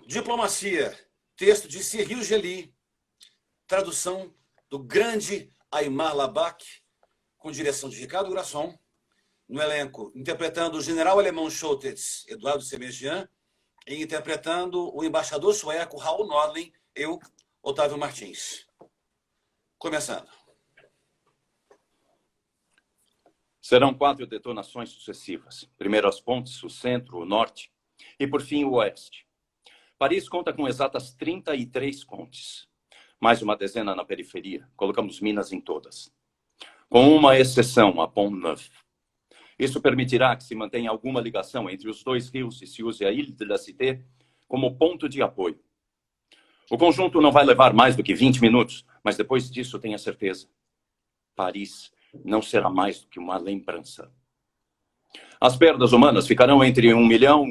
Diplomacia, texto de Cyril Gelli, tradução do grande Aymar Labak, com direção de Ricardo Grasson, no elenco, interpretando o general alemão Schultz, Eduardo Semejian, e interpretando o embaixador sueco Raul Nordling, eu, Otávio Martins. Começando. Serão 4 detonações sucessivas. Primeiro as pontes, o centro, o norte e, por fim, o oeste. Paris conta com exatas 33 pontes. Mais uma dezena na periferia. Colocamos minas em todas. Com uma exceção, a Pont Neuf. Isso permitirá que se mantenha alguma ligação entre os dois rios e se use a Ile de la Cité como ponto de apoio. O conjunto não vai levar mais do que 20 minutos, mas depois disso, tenha certeza, Paris não será mais do que uma lembrança. As perdas humanas ficarão entre 1,5 milhão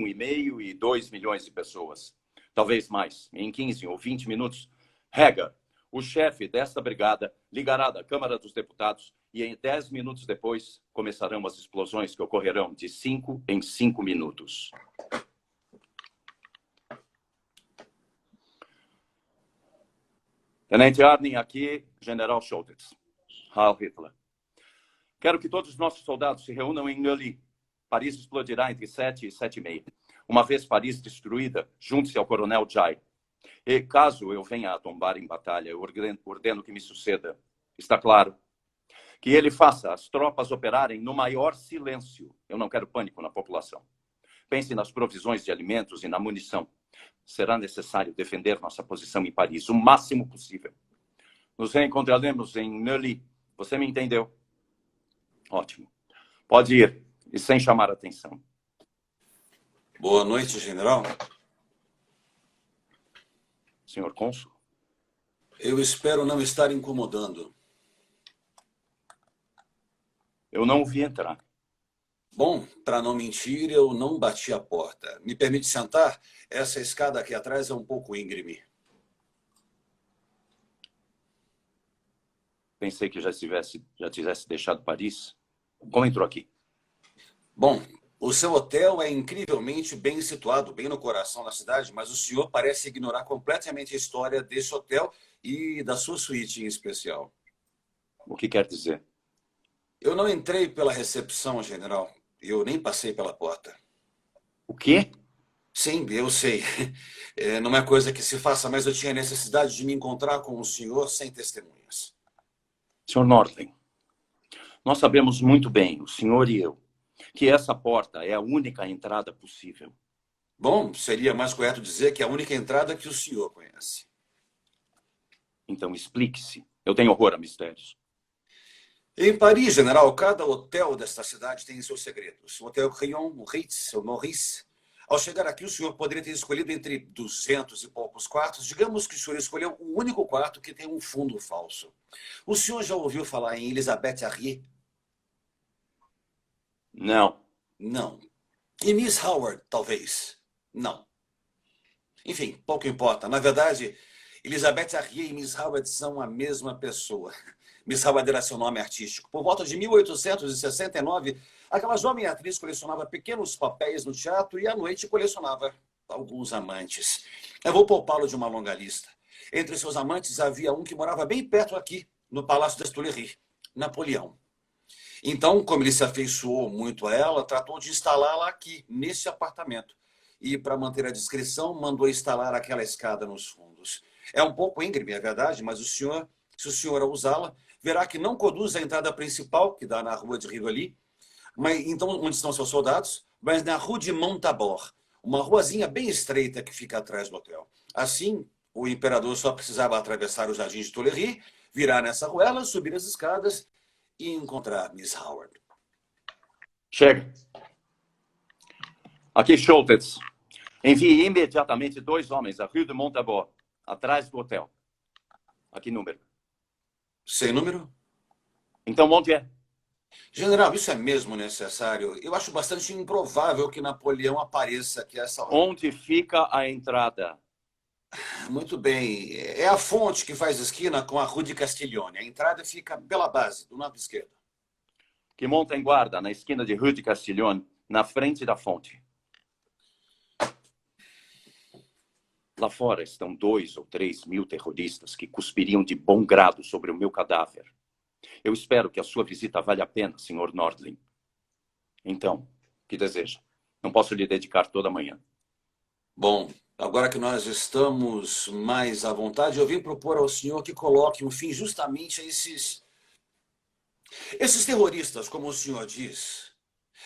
e 2 milhões de pessoas. Talvez mais. Em 15 ou 20 minutos, Hager, o chefe desta brigada, ligará da Câmara dos Deputados e em 10 minutos depois começarão as explosões que ocorrerão de 5 em 5 minutos. Tenente Arnim, aqui, General Schultz. Heil Hitler. Quero que todos os nossos soldados se reúnam em Neuilly. Paris explodirá entre 7 e 7h30. Uma vez Paris destruída, junte-se ao coronel Jay. E caso eu venha a tombar em batalha, eu ordeno que me suceda. Está claro? Que ele faça as tropas operarem no maior silêncio. Eu não quero pânico na população. Pense nas provisões de alimentos e na munição. Será necessário defender nossa posição em Paris o máximo possível. Nos reencontraremos em Neuilly. Você me entendeu? Ótimo. Pode ir, e sem chamar atenção. Boa noite, general. Senhor cônsul? Eu espero não estar incomodando. Eu não o vi entrar. Bom, para não mentir, eu não bati a porta. Me permite sentar? Essa escada aqui atrás é um pouco íngreme. Pensei que já tivesse deixado Paris. Como entrou aqui? Bom, o seu hotel é incrivelmente bem situado, bem no coração da cidade, mas o senhor parece ignorar completamente a história desse hotel e da sua suíte em especial. O que quer dizer? Eu não entrei pela recepção, general. Eu nem passei pela porta. O quê? Sim, eu sei. Não é coisa que se faça, mas eu tinha necessidade de me encontrar com o senhor sem testemunhas. Senhor Nordling, nós sabemos muito bem, o senhor e eu, que essa porta é a única entrada possível. Bom, seria mais correto dizer que é a única entrada que o senhor conhece. Então explique-se. Eu tenho horror a mistérios. Em Paris, general, cada hotel desta cidade tem seus segredos. O Hotel Crillon, o Ritz, o Maurice. Ao chegar aqui, o senhor poderia ter escolhido entre 200 e poucos quartos. Digamos que o senhor escolheu o único quarto que tem um fundo falso. O senhor já ouviu falar em Elisabeth Harrier? Não. Não. E Miss Howard, talvez? Não. Enfim, pouco importa. Na verdade, Elisabeth Harrier e Miss Howard são a mesma pessoa. Miss Howard era seu nome artístico. Por volta de 1869, aquela jovem atriz colecionava pequenos papéis no teatro e à noite colecionava alguns amantes. Eu vou poupá-lo de uma longa lista. Entre seus amantes havia um que morava bem perto aqui, no Palácio das Tuileries, Napoleão. Então, como ele se afeiçoou muito a ela, tratou de instalá-la aqui, nesse apartamento. E, para manter a discrição, mandou instalar aquela escada nos fundos. É um pouco íngreme, é verdade, mas se o senhor usá-la, verá que não conduz à entrada principal, que dá na rua de Rivoli, mas então onde estão seus soldados, mas na rua de Montabor, uma ruazinha bem estreita que fica atrás do hotel. Assim, o imperador só precisava atravessar o Jardim de Tuileries, virar nessa ruela, subir as escadas e encontrar Miss Howard. Chega. Aqui, Schultz. Envie imediatamente 2 homens à Rue de Montabor, atrás do hotel. Aqui, número. Sem número? Então, onde é? General, isso é mesmo necessário? Eu acho bastante improvável que Napoleão apareça aqui a essa hora. Onde fica a entrada? Muito bem. É a fonte que faz esquina com a Rue de Castiglione. A entrada fica pela base, do lado esquerdo. Que monta em guarda na esquina de Rue de Castiglione, na frente da fonte. Lá fora estão 2 ou 3 mil terroristas que cuspiriam de bom grado sobre o meu cadáver. Eu espero que a sua visita valha a pena, Sr. Nordling. Então, o que deseja? Não posso lhe dedicar toda a manhã. Bom, agora que nós estamos mais à vontade, eu vim propor ao senhor que coloque um fim justamente a esses terroristas, como o senhor diz.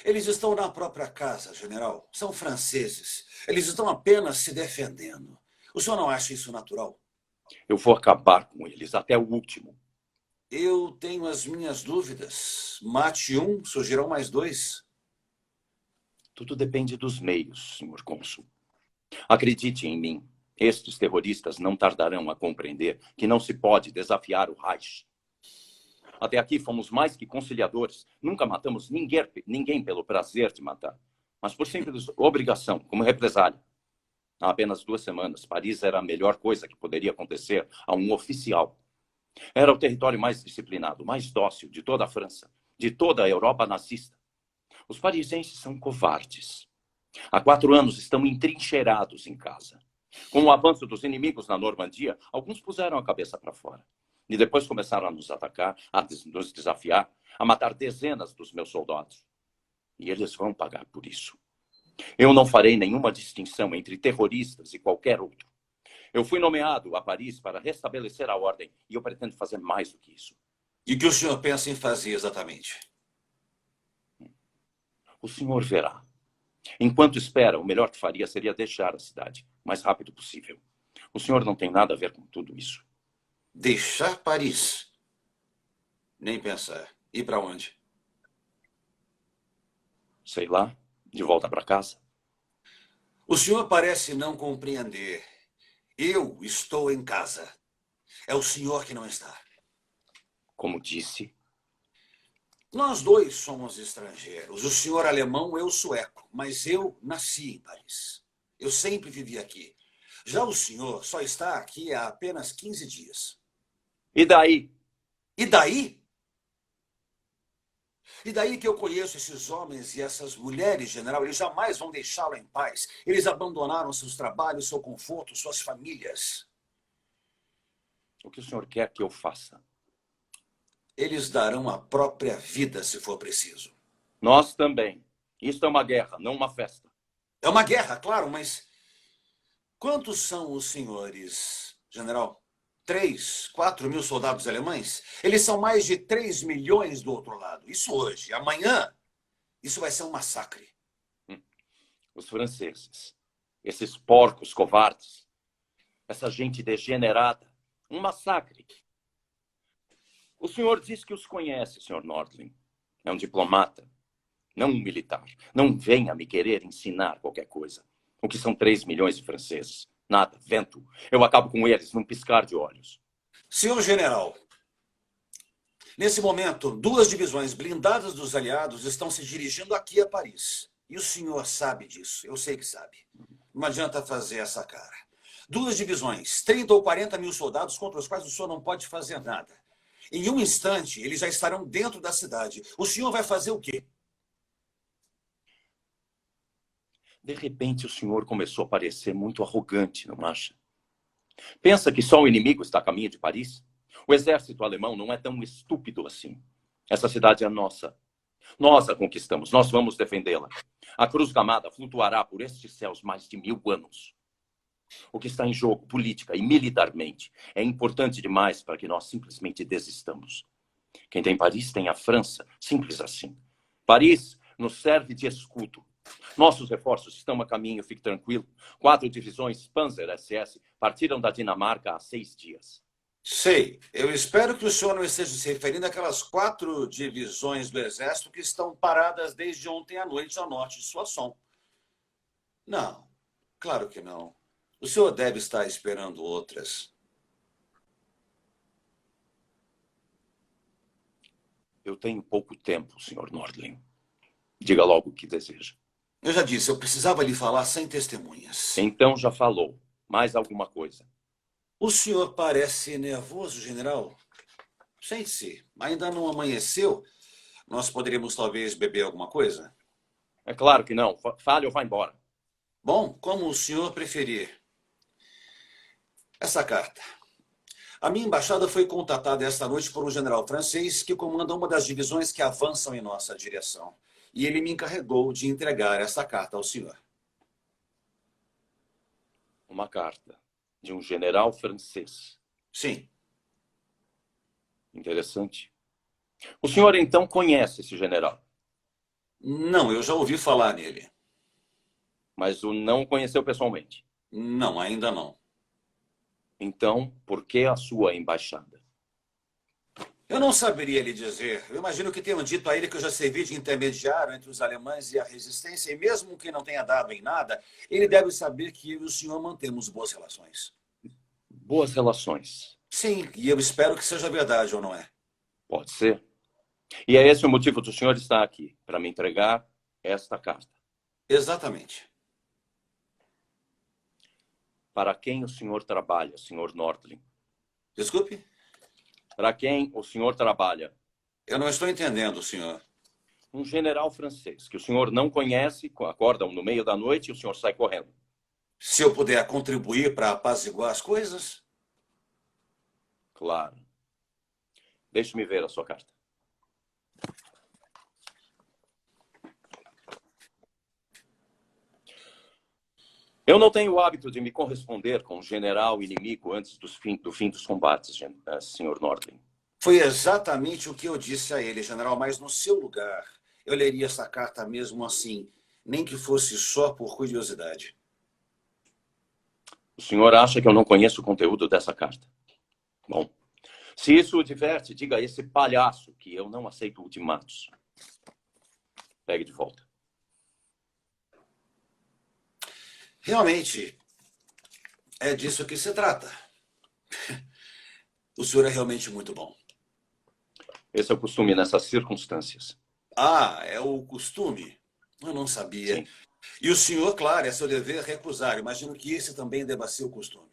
Eles estão na própria casa, general. São franceses. Eles estão apenas se defendendo. O senhor não acha isso natural? Eu vou acabar com eles até o último. Eu tenho as minhas dúvidas. Mate um, surgirão mais 2. Tudo depende dos meios, Sr. Cônsul. Acredite em mim, estes terroristas não tardarão a compreender que não se pode desafiar o Reich. Até aqui fomos mais que conciliadores. Nunca matamos ninguém pelo prazer de matar, mas por simples obrigação, como represália. Há apenas 2 semanas, Paris era a melhor coisa que poderia acontecer a um oficial. Era o território mais disciplinado, mais dócil de toda a França, de toda a Europa nazista. Os parisienses são covardes. Há 4 anos estão entrincheirados em casa. Com o avanço dos inimigos na Normandia, alguns puseram a cabeça para fora. E depois começaram a nos atacar, a nos desafiar, a matar dezenas dos meus soldados. E eles vão pagar por isso. Eu não farei nenhuma distinção entre terroristas e qualquer outro. Eu fui nomeado a Paris para restabelecer a ordem e eu pretendo fazer mais do que isso. E o que o senhor pensa em fazer exatamente? O senhor verá. Enquanto espera, o melhor que faria seria deixar a cidade o mais rápido possível. O senhor não tem nada a ver com tudo isso. Deixar Paris? Nem pensar. Ir para onde? Sei lá, de volta para casa. O senhor parece não compreender. Eu estou em casa. É o senhor que não está. Como disse, Nós 2 somos estrangeiros. O senhor alemão, eu sueco. Mas eu nasci em Paris. Eu sempre vivi aqui. Já o senhor só está aqui há apenas 15 dias. e daí? E daí? E daí que eu conheço esses homens e essas mulheres, general, eles jamais vão deixá-lo em paz. Eles abandonaram seus trabalhos, seu conforto, suas famílias. O que o senhor quer que eu faça? Eles darão a própria vida se for preciso. Nós também. Isto é uma guerra, não uma festa. É uma guerra, claro, mas quantos são os senhores, general? 3, 4 mil soldados alemães? Eles são mais de 3 milhões do outro lado. Isso hoje. Amanhã, isso vai ser um massacre. Os franceses, esses porcos covardes, essa gente degenerada, um massacre. O senhor diz que os conhece, Sr. Nordling. É um diplomata, não um militar. Não venha me querer ensinar qualquer coisa. O que são 3 milhões de franceses? Nada, vento. Eu acabo com eles num piscar de olhos. Senhor general, nesse momento, 2 divisões blindadas dos aliados estão se dirigindo aqui a Paris. E o senhor sabe disso, eu sei que sabe. Não adianta fazer essa cara. 2 divisões, 30 ou 40 mil soldados contra os quais o senhor não pode fazer nada. Em um instante, eles já estarão dentro da cidade. O senhor vai fazer o quê? De repente, o senhor começou a parecer muito arrogante, não acha? Pensa que só o inimigo está a caminho de Paris? O exército alemão não é tão estúpido assim. Essa cidade é nossa. Nós a conquistamos, nós vamos defendê-la. A Cruz Gamada flutuará por estes céus mais de 1000 anos. O que está em jogo, política e militarmente, é importante demais para que nós simplesmente desistamos. Quem tem Paris tem a França, simples assim. Paris nos serve de escudo. Nossos reforços estão a caminho, fique tranquilo. 4 divisões Panzer SS partiram da Dinamarca há 6 dias. Sei. Eu espero que o senhor não esteja se referindo àquelas 4 divisões do Exército que estão paradas desde ontem à noite ao norte de Soissons. Não, claro que não. O senhor deve estar esperando outras. Eu tenho pouco tempo, Sr. Nordling. Diga logo o que deseja. Eu já disse, eu precisava lhe falar sem testemunhas. Então já falou. Mais alguma coisa? O senhor parece nervoso, general. Sente-se. Ainda não amanheceu? Nós poderíamos talvez beber alguma coisa? É claro que não. Fale ou vá embora. Bom, como o senhor preferir. Essa carta. A minha embaixada foi contatada esta noite por um general francês que comanda uma das divisões que avançam em nossa direção. E ele me encarregou de entregar essa carta ao senhor. Uma carta de um general francês. Sim. Interessante. O senhor, então, conhece esse general, Não, eu já ouvi falar nele. mas o não conheceu pessoalmente. Não, ainda não. Então, por que a sua embaixada? Eu não saberia lhe dizer. Eu imagino que tenham dito a ele que eu já servi de intermediário entre os alemães e a resistência, e mesmo que não tenha dado em nada, ele deve saber que eu e o senhor mantemos boas relações. Boas relações. Sim, e eu espero que seja verdade, ou não é? Pode ser. E é esse o motivo do senhor estar aqui, para me entregar esta carta. Exatamente. Para quem o senhor trabalha, senhor Nordling? Desculpe? Para quem o senhor trabalha? Eu não estou entendendo, senhor. Um general francês que o senhor não conhece, acordam no meio da noite e o senhor sai correndo. Se eu puder contribuir para apaziguar as coisas? Claro. Deixe-me ver a sua carta. Eu não tenho o hábito de me corresponder com um general inimigo antes do fim dos combates, senhor Nordling. Foi exatamente o que eu disse a ele, general, mas no seu lugar, eu leria essa carta mesmo assim, nem que fosse só por curiosidade. O senhor acha que eu não conheço o conteúdo dessa carta? Bom, se isso o diverte, diga a esse palhaço que eu não aceito ultimatos. Pegue de volta. Realmente, é disso que se trata. O senhor é realmente muito bom. Esse é o costume nessas circunstâncias. Ah, é o costume? Eu não sabia. Sim. E o senhor, claro, é seu dever recusar. Imagino que esse também deva ser o costume.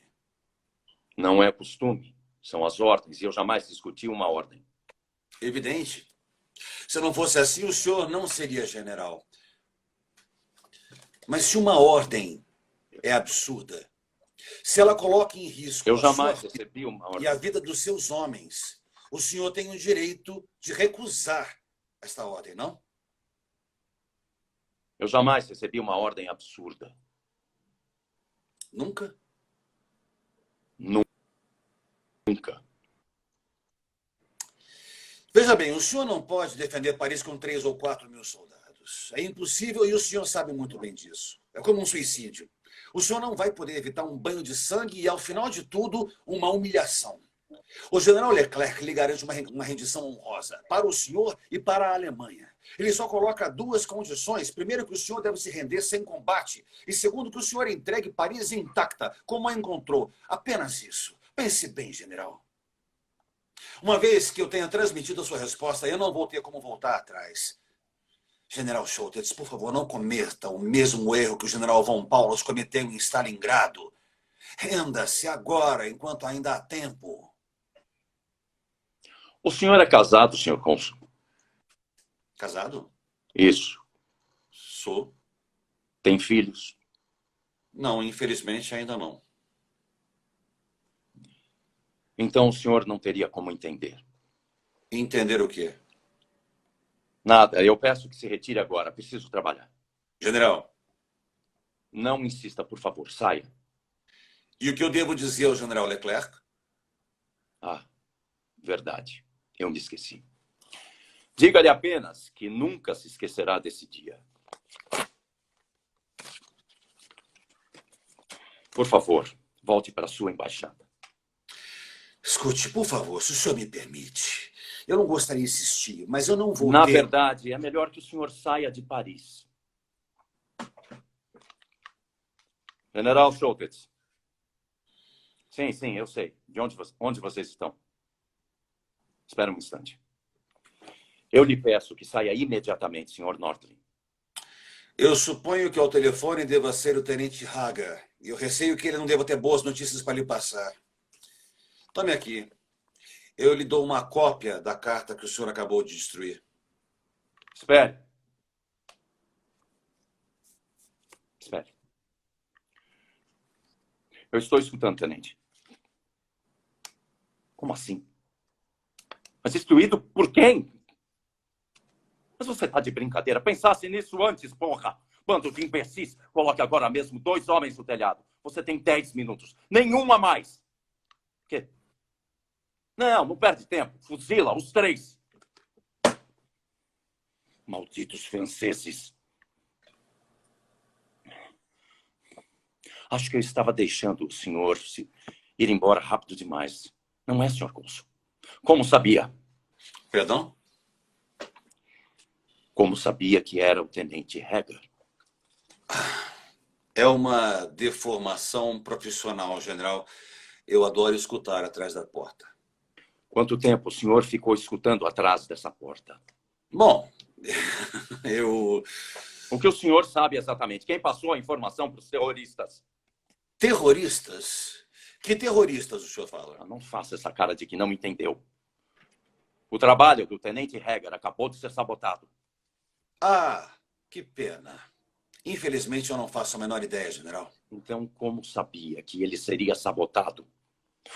Não é costume, são as ordens, e eu jamais discuti uma ordem. Evidente. Se não fosse assim, o senhor não seria general. Mas se uma ordem é absurda, se ela coloca em risco Eu a sua jamais vida recebi uma e a ordem. vida dos seus homens, o senhor tem o direito de recusar esta ordem, não? Eu jamais recebi uma ordem absurda. Nunca? Nunca. Veja bem, o senhor não pode defender Paris com 3 ou 4 mil soldados. É impossível e o senhor sabe muito bem disso. É como um suicídio. O senhor não vai poder evitar um banho de sangue e, ao final de tudo, uma humilhação. O general Leclerc lhe garante uma rendição honrosa para o senhor e para a Alemanha. Ele só coloca duas condições. Primeiro, que o senhor deve se render sem combate. E segundo, que o senhor entregue Paris intacta, como a encontrou. Apenas isso. Pense bem, general. Uma vez que eu tenha transmitido a sua resposta, eu não vou ter como voltar atrás. General Schultz, por favor, não cometa o mesmo erro que o general von Paulus cometeu em Stalingrado. Renda-se agora, enquanto ainda há tempo. O senhor é casado, senhor cônsul? Casado? Isso. Sou. Tem filhos? Não, infelizmente ainda não. Então o senhor não teria como entender. Entender o quê? Nada, eu peço que se retire agora. Preciso trabalhar. General, Não insista, por favor. Saia. e o que eu devo dizer ao general Leclerc? Ah, verdade. Eu me esqueci. Diga-lhe apenas que nunca se esquecerá desse dia. Por favor, volte para a sua embaixada. Escute, por favor, se o senhor me permite. Eu não gostaria de insistir, mas eu não vou Na ter... verdade, é melhor que o senhor saia de Paris. General Schultz. Sim, eu sei. De onde vocês estão? Espera um instante. Eu lhe peço que saia imediatamente, senhor Nordling. Eu suponho que ao telefone deva ser o tenente Hager. E eu receio que ele não deva ter boas notícias para lhe passar. Tome aqui. Eu lhe dou uma cópia da carta que o senhor acabou de destruir. Espere. Espere. Eu estou escutando, tenente. Como assim? Mas instruído por quem? Mas você tá de brincadeira. Pensasse nisso antes, porra. Bando de imbecis. Coloque agora mesmo 2 homens no telhado. Você tem 10 minutos. Nenhum a mais. O quê? Não perde tempo. Fuzila os 3. Malditos franceses. Acho que eu estava deixando o senhor ir embora rápido demais. Não é, senhor cônsul? Como sabia? Perdão? Como sabia que era o tenente Hager? É uma deformação profissional, general. Eu adoro escutar atrás da porta. Quanto tempo o senhor ficou escutando atrás dessa porta? Bom, eu... O que o senhor sabe exatamente? Quem passou a informação para os terroristas? Terroristas? Que terroristas o senhor fala? Não faça essa cara de que não entendeu. O trabalho do tenente Hager acabou de ser sabotado. Ah, que pena. Infelizmente, eu não faço a menor ideia, general. Então, como sabia que ele seria sabotado?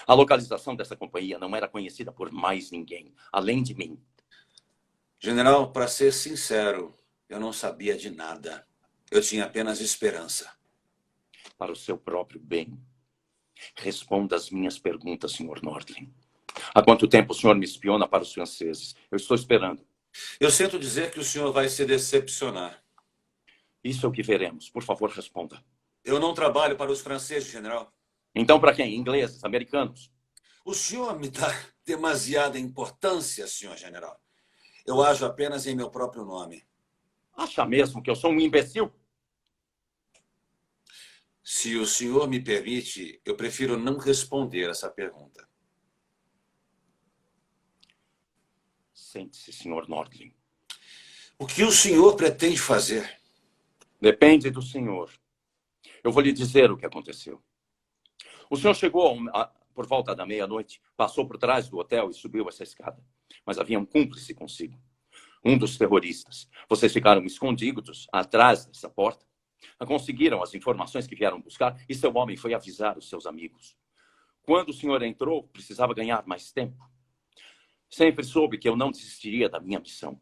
A localização dessa companhia não era conhecida por mais ninguém, além de mim. General, para ser sincero, eu não sabia de nada. Eu tinha apenas esperança. Para o seu próprio bem, responda as minhas perguntas, Sr. Nordling. Há quanto tempo o senhor me espiona para os franceses? Eu estou esperando. Eu sinto dizer que o senhor vai se decepcionar. Isso é o que veremos. Por favor, responda. Eu não trabalho para os franceses, general. Então, para quem? Ingleses? Americanos? O senhor me dá demasiada importância, senhor general. Eu ajo apenas em meu próprio nome. Acha mesmo que eu sou um imbecil? Se o senhor me permite, eu prefiro não responder essa pergunta. Sente-se, Sr. Nordling. O que o senhor pretende fazer? Depende do senhor. Eu vou lhe dizer o que aconteceu. O senhor chegou por volta da meia-noite, passou por trás do hotel e subiu essa escada. Mas havia um cúmplice consigo. Um dos terroristas. Vocês ficaram escondidos atrás dessa porta. Conseguiram as informações que vieram buscar e seu homem foi avisar os seus amigos. Quando o senhor entrou, precisava ganhar mais tempo. Sempre soube que eu não desistiria da minha missão.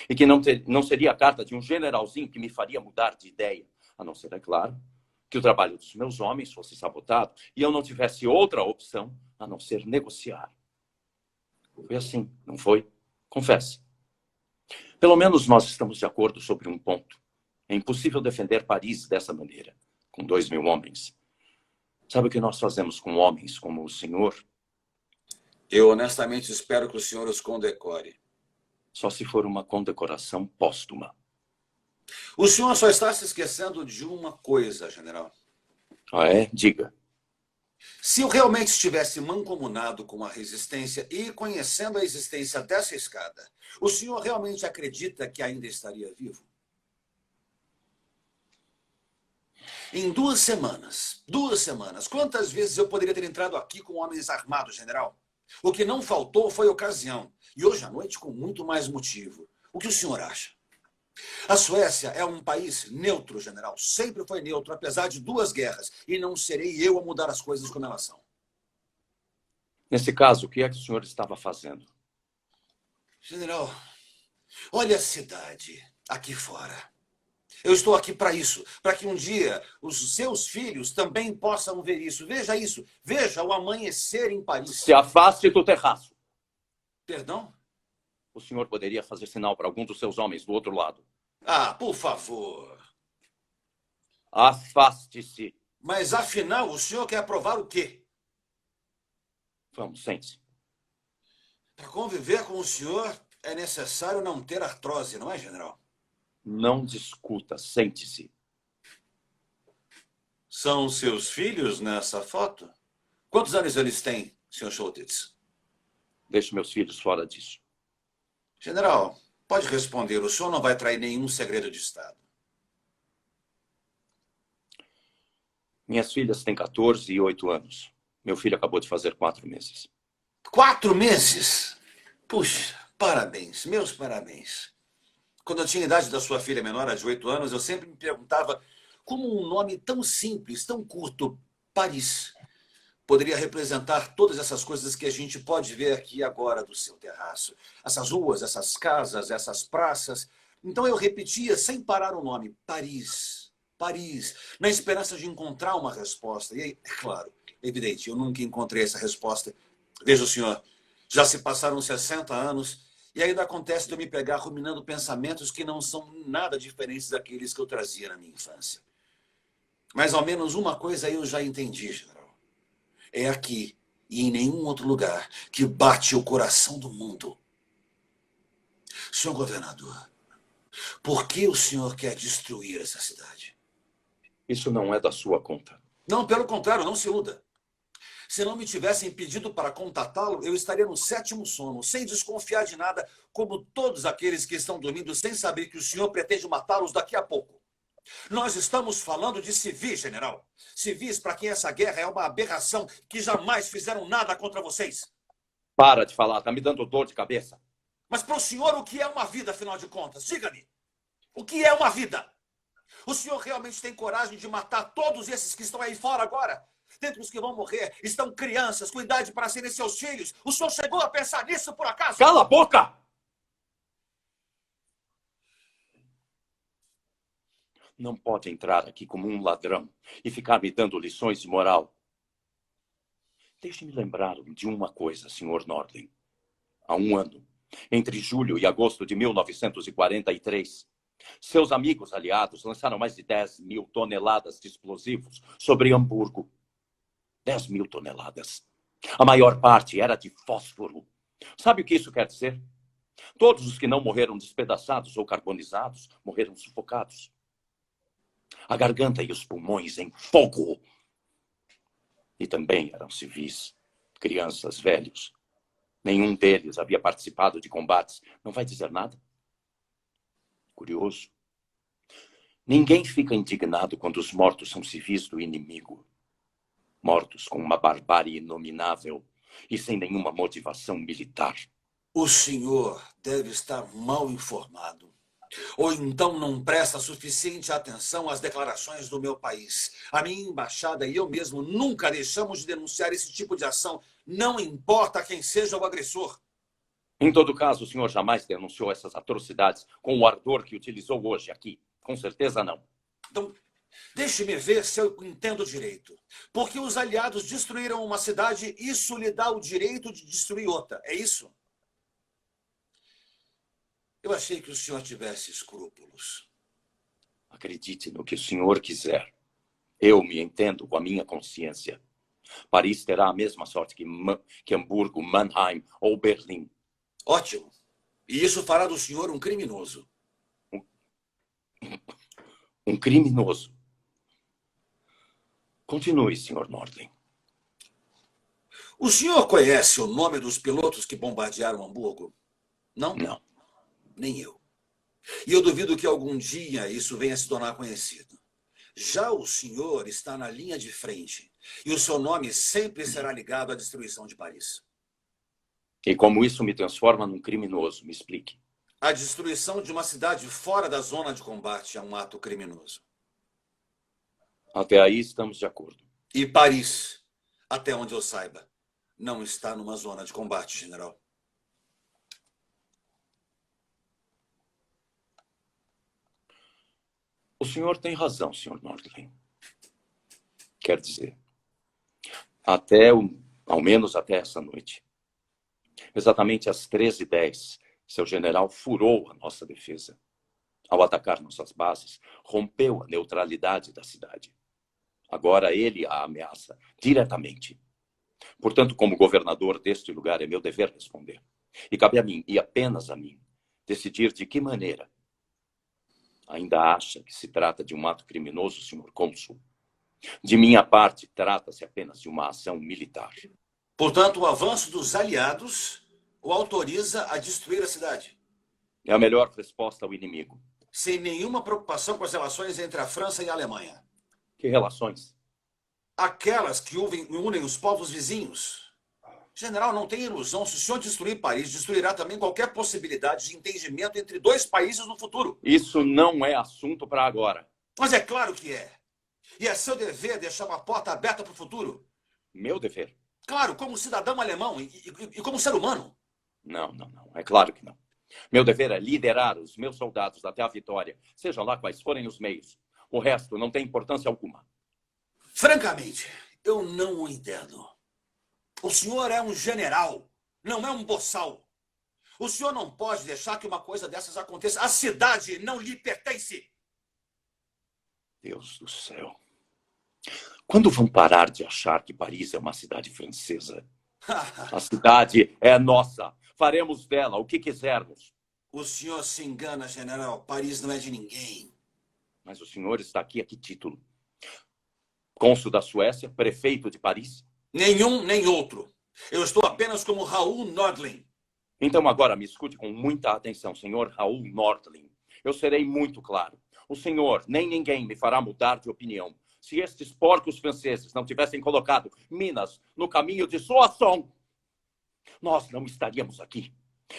E que não seria a carta de um generalzinho que me faria mudar de ideia. A não ser, é claro, que o trabalho dos meus homens fosse sabotado e eu não tivesse outra opção a não ser negociar. Foi assim, não foi? Confesse. Pelo menos nós estamos de acordo sobre um ponto. É impossível defender Paris dessa maneira, com 2.000 homens. Sabe o que nós fazemos com homens como o senhor? Eu honestamente espero que o senhor os condecore. Só se for uma condecoração póstuma. O senhor só está se esquecendo de uma coisa, general. Ah, é? Diga. Se eu realmente estivesse mancomunado com a resistência e conhecendo a existência dessa escada, o senhor realmente acredita que ainda estaria vivo? Em 2 semanas, quantas vezes eu poderia ter entrado aqui com homens armados, general? O que não faltou foi ocasião. E hoje à noite com muito mais motivo. O que o senhor acha? A Suécia é um país neutro, general. Sempre foi neutro, apesar de 2 guerras. E não serei eu a mudar as coisas como elas são. Nesse caso, o que é que o senhor estava fazendo? General, olha a cidade aqui fora. Eu estou aqui para isso, para que um dia os seus filhos também possam ver isso. Veja isso, veja o amanhecer em Paris. Se afaste do terraço. Perdão? O senhor poderia fazer sinal para algum dos seus homens do outro lado. Ah, por favor. Afaste-se. Mas afinal, o senhor quer provar o quê? Vamos, sente-se. Para conviver com o senhor, é necessário não ter artrose, não é, general? Não discuta, sente-se. São seus filhos nessa foto? Quantos anos eles têm, senhor Schultz? Deixe meus filhos fora disso. General, pode responder. O senhor não vai trair nenhum segredo de Estado. Minhas filhas têm 14 e 8 anos. Meu filho acabou de fazer 4 meses. 4 meses? Puxa, parabéns, meus parabéns. Quando eu tinha a idade da sua filha menor, a de 8 anos, eu sempre me perguntava como um nome tão simples, tão curto, Paris, poderia representar todas essas coisas que a gente pode ver aqui agora do seu terraço. Essas ruas, essas casas, essas praças. Então eu repetia sem parar o nome: Paris, Paris, na esperança de encontrar uma resposta. E aí, é claro, evidente, eu nunca encontrei essa resposta. Veja o senhor, já se passaram 60 anos e ainda acontece de eu me pegar ruminando pensamentos que não são nada diferentes daqueles que eu trazia na minha infância. Mas ao menos uma coisa eu já entendi, general. É aqui e em nenhum outro lugar que bate o coração do mundo. Senhor governador, por que o senhor quer destruir essa cidade? Isso não é da sua conta. Não, pelo contrário, não se iluda. Se não me tivessem pedido para contatá-lo, eu estaria no sétimo sono, sem desconfiar de nada, como todos aqueles que estão dormindo sem saber que o senhor pretende matá-los daqui a pouco. Nós estamos falando de civis, general. Civis para quem essa guerra é uma aberração, que jamais fizeram nada contra vocês. Para de falar, tá me dando dor de cabeça. Mas para o senhor, o que é uma vida, afinal de contas? Diga-me. O que é uma vida? O senhor realmente tem coragem de matar todos esses que estão aí fora agora? Dentre os que vão morrer estão crianças com idade para serem seus filhos. O senhor chegou a pensar nisso por acaso? Cala a boca! Não pode entrar aqui como um ladrão e ficar me dando lições de moral. Deixe-me lembrar de uma coisa, Sr. Nordling. Há um ano, entre julho e agosto de 1943, seus amigos aliados lançaram mais de 10.000 toneladas de explosivos sobre Hamburgo. 10.000 toneladas. A maior parte era de fósforo. Sabe o que isso quer dizer? Todos os que não morreram despedaçados ou carbonizados morreram sufocados. A garganta e os pulmões em fogo. E também eram civis, crianças, velhos. Nenhum deles havia participado de combates. Não vai dizer nada? Curioso. Ninguém fica indignado quando os mortos são civis do inimigo. Mortos com uma barbárie inominável e sem nenhuma motivação militar. O senhor deve estar mal informado. Ou então não presta suficiente atenção às declarações do meu país. A minha embaixada e eu mesmo nunca deixamos de denunciar esse tipo de ação, não importa quem seja o agressor. Em todo caso, o senhor jamais denunciou essas atrocidades com o ardor que utilizou hoje aqui. Com certeza não. Então, deixe-me ver se eu entendo direito. Porque os aliados destruíram uma cidade, isso lhe dá o direito de destruir outra. É isso? Eu achei que o senhor tivesse escrúpulos. Acredite no que o senhor quiser. Eu me entendo com a minha consciência. Paris terá a mesma sorte que Hamburgo, Mannheim ou Berlim. Ótimo. E isso fará do senhor um criminoso. Um criminoso. Continue, Sr. Nordling. O senhor conhece o nome dos pilotos que bombardearam Hamburgo? Não? Não. Nem eu. E eu duvido que algum dia isso venha a se tornar conhecido. Já o senhor está na linha de frente. E o seu nome sempre será ligado à destruição de Paris. E como isso me transforma num criminoso? Me explique. A destruição de uma cidade fora da zona de combate é um ato criminoso. Até aí estamos de acordo. E Paris, até onde eu saiba, não está numa zona de combate, general. O senhor tem razão, Sr. Nordling. Quer dizer, ao menos até essa noite. Exatamente às 13h10, seu general furou a nossa defesa. Ao atacar nossas bases, rompeu a neutralidade da cidade. Agora ele a ameaça diretamente. Portanto, como governador deste lugar, é meu dever responder. E cabe a mim, e apenas a mim, decidir de que maneira. Ainda acha que se trata de um ato criminoso, Sr. Cônsul? De minha parte, trata-se apenas de uma ação militar. Portanto, o avanço dos aliados o autoriza a destruir a cidade. É a melhor resposta ao inimigo. Sem nenhuma preocupação com as relações entre a França e a Alemanha. Que relações? Aquelas que unem os povos vizinhos. General, não tem ilusão. Se o senhor destruir Paris, destruirá também qualquer possibilidade de entendimento entre dois países no futuro. Isso não é assunto para agora. Mas é claro que é. E é seu dever deixar uma porta aberta para o futuro. Meu dever? Claro, como cidadão alemão e como ser humano. Não, não, não. É claro que não. Meu dever é liderar os meus soldados até a vitória, sejam lá quais forem os meios. O resto não tem importância alguma. Francamente, eu não o entendo. O senhor é um general, não é um boçal. O senhor não pode deixar que uma coisa dessas aconteça. A cidade não lhe pertence. Deus do céu. Quando vão parar de achar que Paris é uma cidade francesa? A cidade é nossa. Faremos dela o que quisermos. O senhor se engana, general. Paris não é de ninguém. Mas o senhor está aqui a que título? Cônsul da Suécia? Prefeito de Paris? Nenhum, nem outro. Eu estou apenas como Raoul Nordling. Então agora me escute com muita atenção, senhor Raoul Nordling. Eu serei muito claro. O senhor, nem ninguém me fará mudar de opinião. Se estes porcos franceses não tivessem colocado Minas no caminho de Soissons, nós não estaríamos aqui.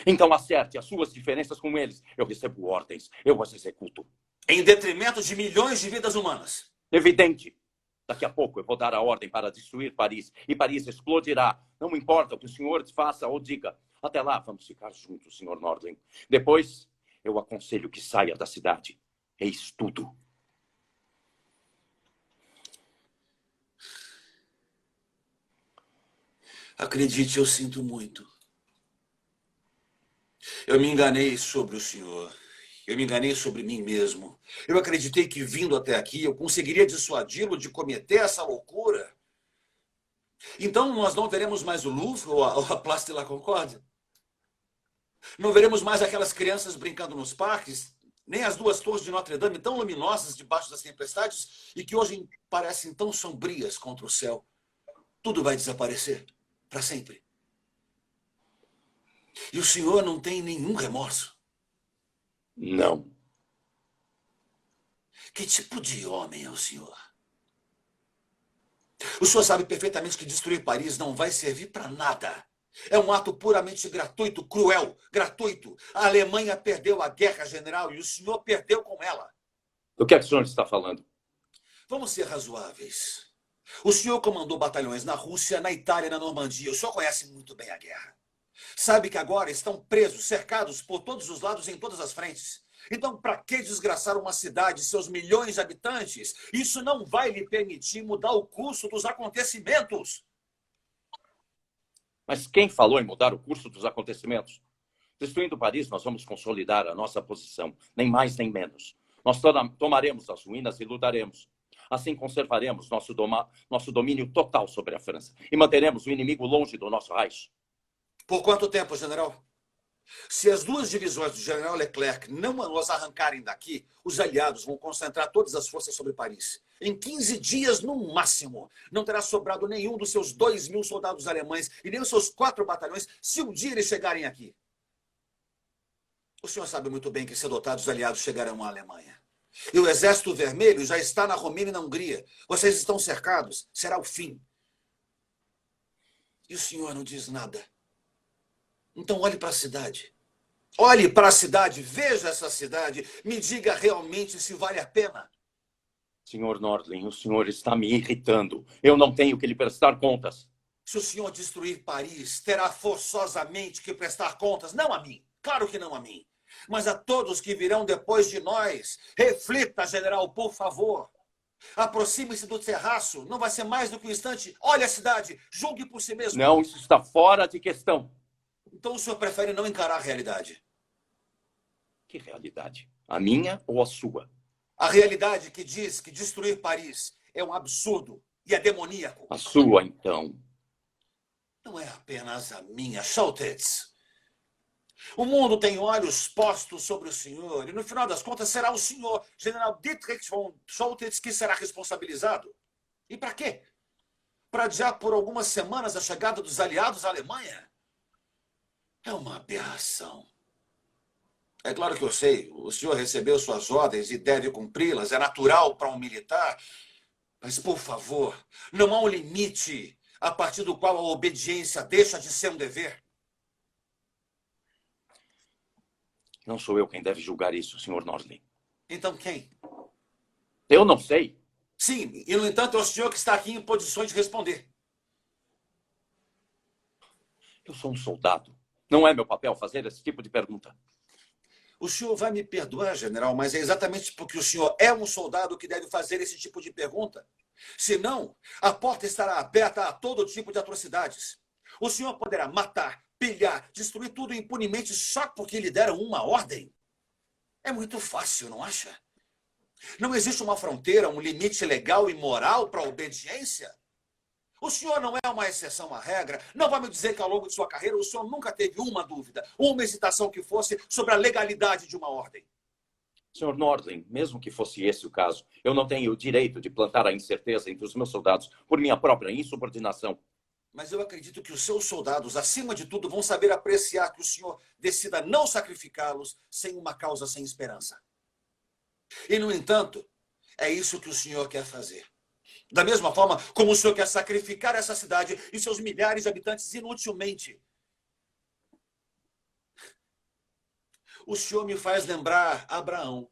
Então acerte as suas diferenças com eles. Eu recebo ordens, eu as executo. Em detrimento de milhões de vidas humanas. Evidente. Daqui a pouco eu vou dar a ordem para destruir Paris. E Paris explodirá. Não importa o que o senhor faça ou diga. Até lá, vamos ficar juntos, senhor Nordling. Depois, eu aconselho que saia da cidade. Eis tudo. Acredite, eu sinto muito. Eu me enganei sobre o senhor. Eu me enganei sobre mim mesmo. Eu acreditei que, vindo até aqui, eu conseguiria dissuadi-lo de cometer essa loucura. Então, nós não veremos mais o Louvre ou a Place de la Concorde? Não veremos mais aquelas crianças brincando nos parques? Nem as duas torres de Notre-Dame tão luminosas debaixo das tempestades e que hoje parecem tão sombrias contra o céu? Tudo vai desaparecer para sempre. E o senhor não tem nenhum remorso? Não. Que tipo de homem é o senhor? O senhor sabe perfeitamente que destruir Paris não vai servir para nada. É um ato puramente gratuito, cruel, gratuito. A Alemanha perdeu a guerra, general, e o senhor perdeu com ela. Do que é que o senhor está falando? Vamos ser razoáveis. O senhor comandou batalhões na Rússia, na Itália e na Normandia. O senhor conhece muito bem a guerra. Sabe que agora estão presos, cercados por todos os lados em todas as frentes. Então, para que desgraçar uma cidade e seus milhões de habitantes? Isso não vai lhe permitir mudar o curso dos acontecimentos. Mas quem falou em mudar o curso dos acontecimentos? Destruindo Paris, nós vamos consolidar a nossa posição, nem mais nem menos. Nós tomaremos as ruínas e lutaremos. Assim conservaremos nosso domínio total sobre a França e manteremos o inimigo longe do nosso Reich. Por quanto tempo, general? Se as duas divisões do general Leclerc não nos arrancarem daqui, os aliados vão concentrar todas as forças sobre Paris. Em 15 dias, no máximo, não terá sobrado nenhum dos seus 2.000 soldados alemães e nem os seus 4 batalhões, se um dia eles chegarem aqui. O senhor sabe muito bem que, cedo ou tarde, os aliados chegarão à Alemanha. E o Exército Vermelho já está na Romênia e na Hungria. Vocês estão cercados. Será o fim. E o senhor não diz nada. Então olhe para a cidade. Olhe para a cidade, veja essa cidade. Me diga realmente se vale a pena. Senhor Nordling, o senhor está me irritando. Eu não tenho que lhe prestar contas. Se o senhor destruir Paris, terá forçosamente que prestar contas. Não a mim, claro que não a mim. Mas a todos que virão depois de nós. Reflita, general, por favor. Aproxime-se do terraço. Não vai ser mais do que um instante. Olhe a cidade. Julgue por si mesmo. Não, isso está fora de questão. Então o senhor prefere não encarar a realidade? Que realidade? A minha ou a sua? A realidade que diz que destruir Paris é um absurdo e é demoníaco. A sua, então. Não é apenas a minha, Schultz. O mundo tem olhos postos sobre o senhor e, no final das contas, será o senhor, general Dietrich von Schultz, que será responsabilizado. E para quê? Para adiar por algumas semanas a chegada dos aliados à Alemanha? É uma aberração. É claro que eu sei, o senhor recebeu suas ordens e deve cumpri-las, é natural para um militar. Mas, por favor, não há um limite a partir do qual a obediência deixa de ser um dever. Não sou eu quem deve julgar isso, senhor Nordling. Então quem? Eu não sei. Sim, e no entanto é o senhor que está aqui em posições de responder. Eu sou um soldado. Não é meu papel fazer esse tipo de pergunta. O senhor vai me perdoar, general, mas é exatamente porque o senhor é um soldado que deve fazer esse tipo de pergunta. Senão, a porta estará aberta a todo tipo de atrocidades. O senhor poderá matar, pilhar, destruir tudo impunemente só porque lhe deram uma ordem. É muito fácil, não acha? Não existe uma fronteira, um limite legal e moral para a obediência? O senhor não é uma exceção à regra. Não vai me dizer que ao longo de sua carreira o senhor nunca teve uma dúvida, uma hesitação que fosse sobre a legalidade de uma ordem. Sr. Nordling, mesmo que fosse esse o caso, eu não tenho o direito de plantar a incerteza entre os meus soldados por minha própria insubordinação. Mas eu acredito que os seus soldados, acima de tudo, vão saber apreciar que o senhor decida não sacrificá-los sem uma causa sem esperança. E, no entanto, é isso que o senhor quer fazer. Da mesma forma como o senhor quer sacrificar essa cidade e seus milhares de habitantes inutilmente. O senhor me faz lembrar Abraão.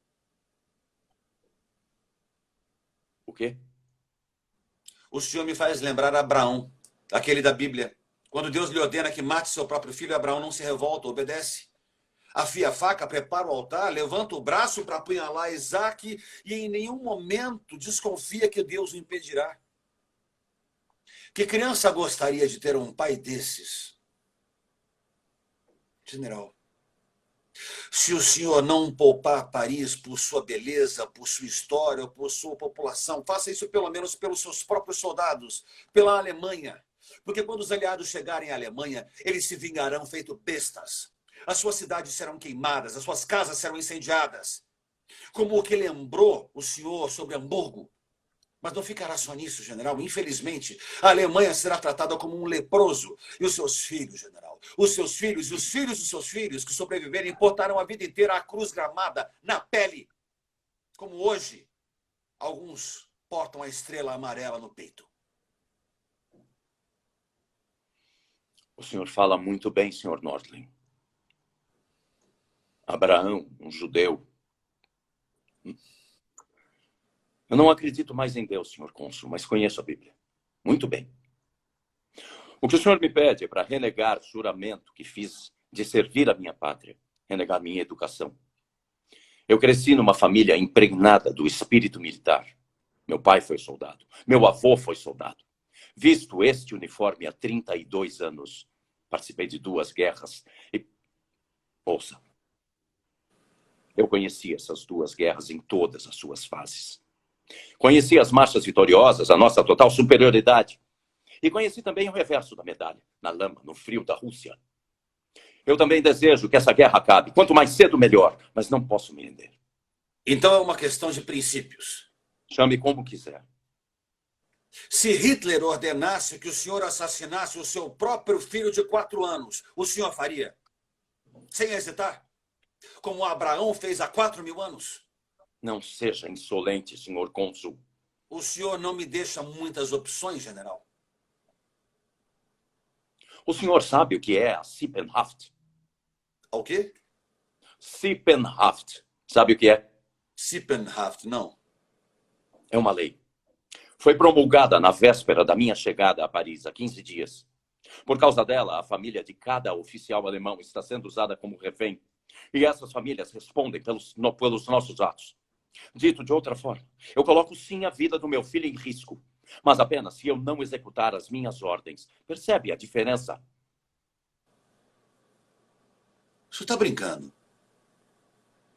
O quê? O senhor me faz lembrar Abraão, aquele da Bíblia. Quando Deus lhe ordena que mate seu próprio filho, Abraão não se revolta, obedece. Afia a faca, prepara o altar, levanta o braço para apunhalar Isaque e em nenhum momento desconfia que Deus o impedirá. Que criança gostaria de ter um pai desses? General, se o senhor não poupar Paris por sua beleza, por sua história, por sua população, faça isso pelo menos pelos seus próprios soldados, pela Alemanha. Porque quando os aliados chegarem à Alemanha, eles se vingarão feito bestas. As suas cidades serão queimadas, as suas casas serão incendiadas. Como o que lembrou o senhor sobre Hamburgo. Mas não ficará só nisso, general. Infelizmente, a Alemanha será tratada como um leproso. E os seus filhos, general, os seus filhos e os filhos dos seus filhos que sobreviverem portarão a vida inteira a cruz gramada na pele. Como hoje, alguns portam a estrela amarela no peito. O senhor fala muito bem, Sr. Nordling. Abraão, um judeu. Eu não acredito mais em Deus, Sr. Cônsul, mas conheço a Bíblia. Muito bem. O que o senhor me pede é para renegar o juramento que fiz de servir a minha pátria, renegar minha educação. Eu cresci numa família impregnada do espírito militar. Meu pai foi soldado. Meu avô foi soldado. Visto este uniforme há 32 anos, participei de 2 guerras e... Ouça. Eu conheci essas 2 guerras em todas as suas fases. Conheci as marchas vitoriosas, a nossa total superioridade. E conheci também o reverso da medalha, na lama, no frio da Rússia. Eu também desejo que essa guerra acabe. Quanto mais cedo, melhor. Mas não posso me render. Então é uma questão de princípios. Chame como quiser. Se Hitler ordenasse que o senhor assassinasse o seu próprio filho de 4 anos, o senhor faria? Sem hesitar? Como Abraão fez há 4.000 anos? Não seja insolente, Sr. Cônsul. O senhor não me deixa muitas opções, general. O senhor sabe o que é a Sippenhaft? O quê? Sippenhaft. Sabe o que é? Sippenhaft, não. É uma lei. Foi promulgada na véspera da minha chegada a Paris, há 15 dias. Por causa dela, a família de cada oficial alemão está sendo usada como refém. E essas famílias respondem pelos nossos atos. Dito de outra forma, eu coloco sim a vida do meu filho em risco, mas apenas se eu não executar as minhas ordens. Percebe a diferença? O senhor está brincando?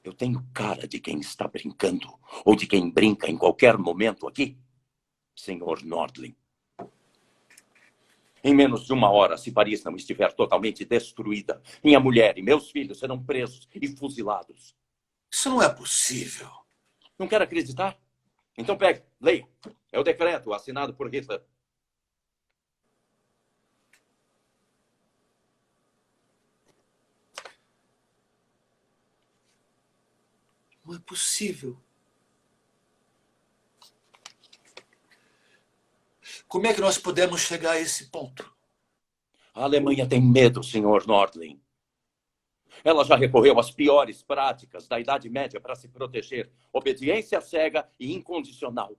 Eu tenho cara de quem está brincando, ou de quem brinca em qualquer momento aqui, Sr. Nordling. Em menos de 1 hora, se Paris não estiver totalmente destruída, minha mulher e meus filhos serão presos e fuzilados. Isso não é possível. Não quer acreditar? Então pegue, leia. É o decreto assinado por Hitler. Não é possível. Como é que nós podemos chegar a esse ponto? A Alemanha tem medo, Sr. Nordling. Ela já recorreu às piores práticas da Idade Média para se proteger. Obediência cega e incondicional.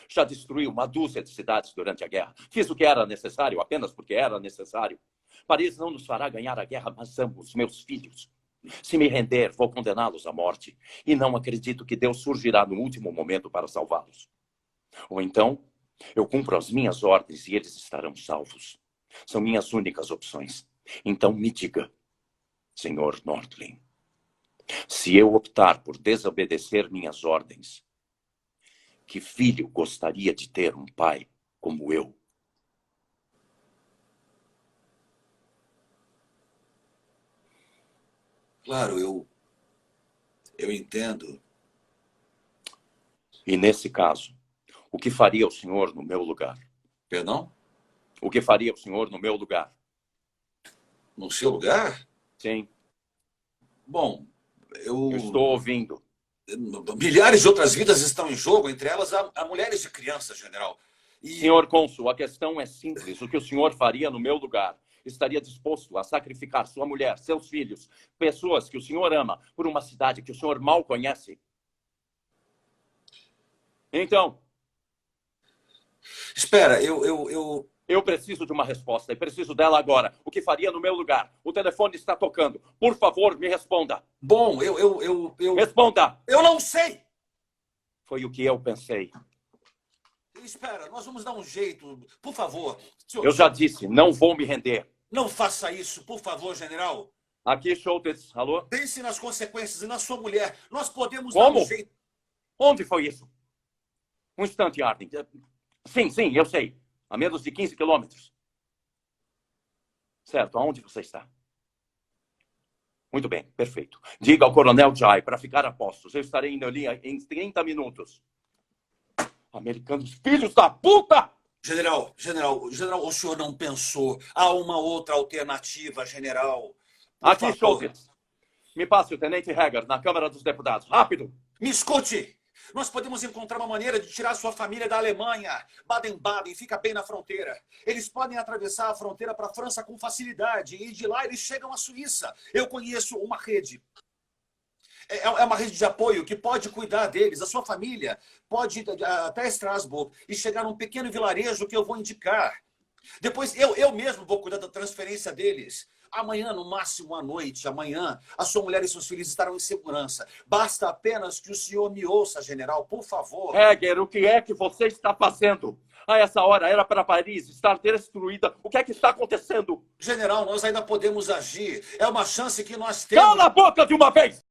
Já destruiu 1 dúzia de cidades durante a guerra. Fiz o que era necessário apenas porque era necessário. Paris não nos fará ganhar a guerra, mas ambos, meus filhos. Se me render, vou condená-los à morte. E não acredito que Deus surgirá no último momento para salvá-los. Ou então, eu cumpro as minhas ordens e eles estarão salvos. São minhas únicas opções. Então me diga, Sr. Nordling, se eu optar por desobedecer minhas ordens, que filho gostaria de ter um pai como eu? Claro, eu entendo. E nesse caso, o que faria o senhor no meu lugar? Perdão? O que faria o senhor no meu lugar? No seu lugar? Sim, Bom, eu estou ouvindo. Milhares de outras vidas estão em jogo, entre elas há mulheres e crianças, general. Senhor cônsul, a questão é simples. O que o senhor faria no meu lugar? Estaria disposto a sacrificar sua mulher, seus filhos, pessoas que o senhor ama, por uma cidade que o senhor mal conhece? Então, espera, eu preciso de uma resposta e preciso dela agora. O que faria no meu lugar? O telefone está tocando. Por favor, me responda. Bom, Responda! Eu não sei! Foi o que eu pensei. Espera, nós vamos dar um jeito. Por favor. Eu já disse, não vou me render. Não faça isso, por favor, general. Aqui, Schultz. Alô? Pense nas consequências e na sua mulher. Nós podemos Como? dar um jeito. Onde foi isso? Um instante, Arden. Sim, eu sei. A menos de 15 quilômetros. Certo, aonde você está? Muito bem, perfeito. Diga ao Coronel Jai para ficar a postos. Eu estarei indo ali em 30 minutos. Americanos, filhos da puta! General, o senhor não pensou. Há uma outra alternativa, general. Aqui, Schultz. Me passe o Tenente Hager na Câmara dos Deputados. Rápido! Me escute! Nós podemos encontrar uma maneira de tirar sua família da Alemanha. Baden-Baden fica bem na fronteira. Eles podem atravessar a fronteira para a França com facilidade e de lá eles chegam à Suíça. Eu conheço uma rede. É uma rede de apoio que pode cuidar deles. A sua família pode ir até Estrasburgo e chegar num pequeno vilarejo que eu vou indicar. Depois eu mesmo vou cuidar da transferência deles. Amanhã, no máximo à noite, amanhã, a sua mulher e seus filhos estarão em segurança. Basta apenas que o senhor me ouça, general, por favor. Hager, o que é que você está fazendo? A essa hora era para Paris estar destruída. O que é que está acontecendo? General, nós ainda podemos agir. É uma chance que nós temos. Cala a boca de uma vez!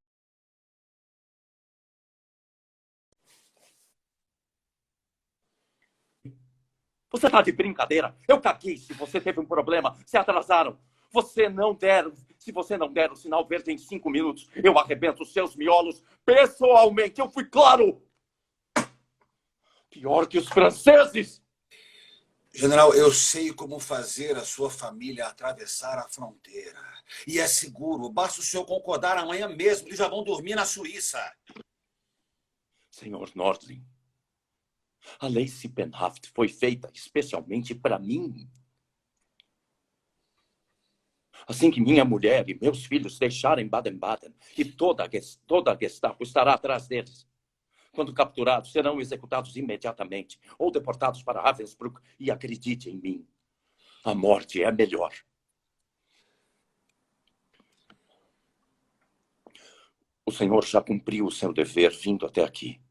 Você está de brincadeira? Eu caguei se você teve um problema. Se atrasaram. Se você não der o sinal verde em 5 minutos, eu arrebento os seus miolos pessoalmente. Eu fui claro. Pior que os franceses. General, eu sei como fazer a sua família atravessar a fronteira. E é seguro. Basta o senhor concordar amanhã mesmo. Eles já vão dormir na Suíça. Senhor Nordling, a lei Sippenhaft foi feita especialmente para mim. Assim que minha mulher e meus filhos deixarem Baden-Baden, e toda a Gestapo estará atrás deles. Quando capturados, serão executados imediatamente ou deportados para Ravensbrück. E acredite em mim, a morte é melhor. O senhor já cumpriu o seu dever vindo até aqui.